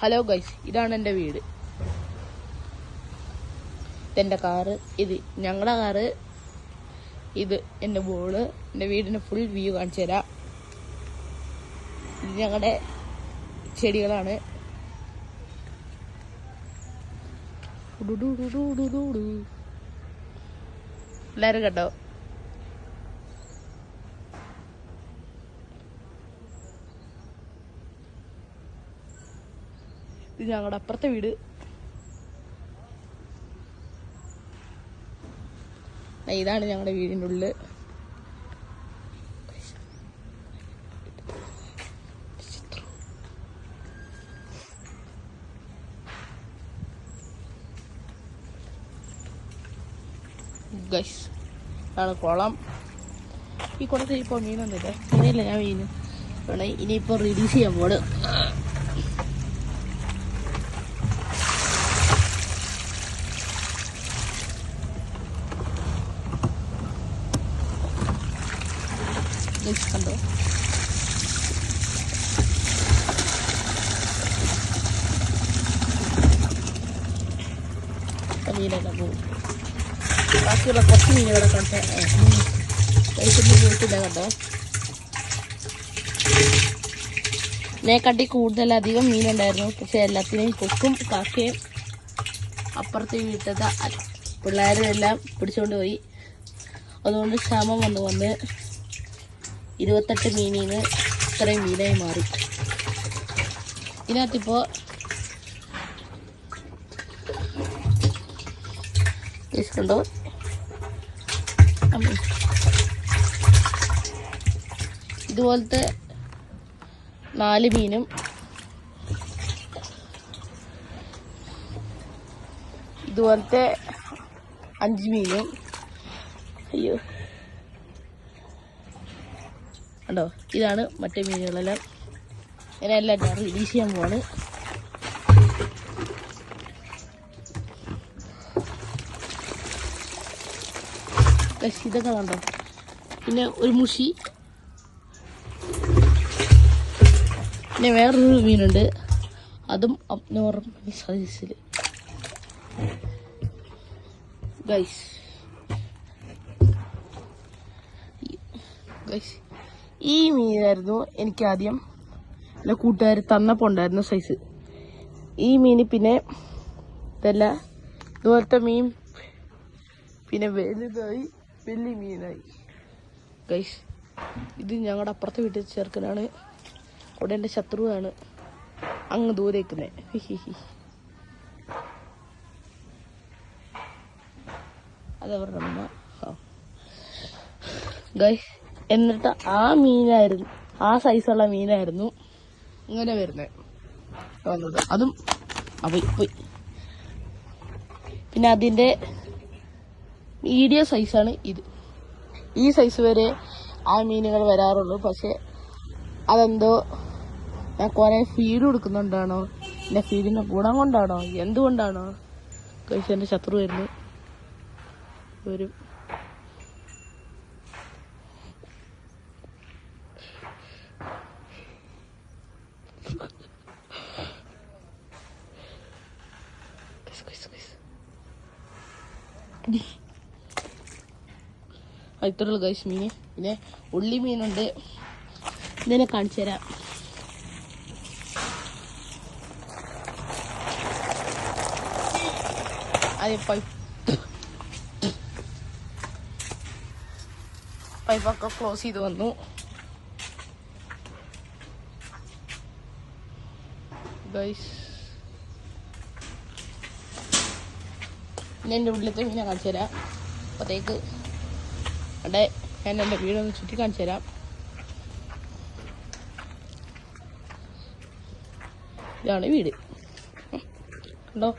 Hello guys, ഇതാണ് എൻ്റെ വീട്. ഇതെൻ്റെ കാറ്, ഇത് ഞങ്ങളുടെ കാറ്, ഇത് എൻ്റെ ബോള്. എൻ്റെ വീടിൻ്റെ ഫുൾ വ്യൂ കാണിച്ചു തരാം. ഇത് ഞങ്ങളുടെ ചെടികളാണ്. എല്ലാവരും കേട്ടോ. ഇത് ഞങ്ങളുടെ അപ്പുറത്തെ വീട്. ഇതാണ് ഞങ്ങളുടെ വീടിൻ്റെ ഉള്ളിൽ. ഗൈസ്, ഇതാണ് കുളം. ഈ കുളത്തിൽ ഇപ്പോൾ മീനൊന്നുമില്ല. മീനില്ല, ഞാൻ മീൻ വേണം ഇനിയിപ്പോൾ റിലീസ് ചെയ്യാൻ പോണ്. കണ്ടോ, മീനെല്ലാം പോകും. ബാക്കിയുള്ള കുറച്ച് മീനുകളെ കണ്ടേ പോയിട്ടില്ല. കണ്ടോ, ഇതിനെക്കാട്ടി കൂടുതലധികം മീനുണ്ടായിരുന്നു. പക്ഷെ എല്ലാത്തിനെയും കൊക്കും കാക്കയും അപ്പുറത്തെ വീട്ടത്തെ പിള്ളേരും എല്ലാം പിടിച്ചുകൊണ്ട് പോയി. അതുകൊണ്ട് ക്ഷാമം വന്ന് 28 മീനിന്ന് ഇത്രയും മീനായി മാറി. ഇതിനകത്തിപ്പോൾ കണ്ടോ, ഇതുപോലത്തെ 4 മീനും ഇതുപോലത്തെ 5 മീനും. അയ്യോ, കണ്ടോ, ഇതാണ് മറ്റേ മീനുകളെല്ലാം. ഇതിനെല്ലാം ഞാൻ റിലീസ് ചെയ്യാൻ പോവാണ്. ഇതൊക്കെ കണ്ടോ. പിന്നെ ഒരു മുഷി, പിന്നെ വേറൊരു മീനുണ്ട്, അതും അബ്നോർമൽ സൈസിൽ. ഗൈസ് ഈ മീനായിരുന്നു എനിക്ക് ആദ്യം എൻ്റെ കൂട്ടുകാർ തന്നപ്പോൾ ഉണ്ടായിരുന്ന സൈസ്. ഈ മീൻ പിന്നെ ഇതല്ല, ഇതുപോലത്തെ മീൻ പിന്നെ വലുതായി വലിയ മീനായി. ഗൈസ്, ഇത് ഞങ്ങളുടെ അപ്പുറത്തെ വീട്ടിൽ ചേർക്കലാണ്. അവിടെ എൻ്റെ ശത്രുവാണ്, അങ്ങ് ദൂരേക്കുന്നത്. അതവരുടെ അമ്മ. ഗൈസ്, എന്നിട്ട് ആ മീനായിരുന്നു, ആ സൈസുള്ള മീനായിരുന്നു ഇങ്ങനെ വരുന്നത്. അതും പോയി. പിന്നെ അതിൻ്റെ മീഡിയം സൈസാണ് ഇത്. ഈ സൈസ് വരെ ആ മീനുകൾ വരാറുള്ളൂ. പക്ഷെ അതെന്തോ ഞാൻ കുറേ ഫീഡ് കൊടുക്കുന്നുണ്ടാണോ, എൻ്റെ ഫീഡിൻ്റെ ഗുണം കൊണ്ടാണോ, എന്തുകൊണ്ടാണോ കഴിച്ച് എൻ്റെ ശത്രു വരുന്നു വരും. ഇത്രയുള്ള ഗൈസ് മീന്. പിന്നെ ഉള്ളി മീനുണ്ട്, ഇതിനെ കാണിച്ചു തരാം. അത് പൈപ്പൊക്കെ ക്ലോസ് ചെയ്ത് വന്നു. ഗൈസ്, എൻ്റെ ഉള്ളിലത്തെ മീനെ കാണിച്ചു തരാം. അപ്പോഴത്തേക്ക് അവിടെ ഞാൻ എൻ്റെ വീടൊന്ന് ചുറ്റി കാണിച്ചു തരാം. ഇതാണ് വീട്. കണ്ടോ.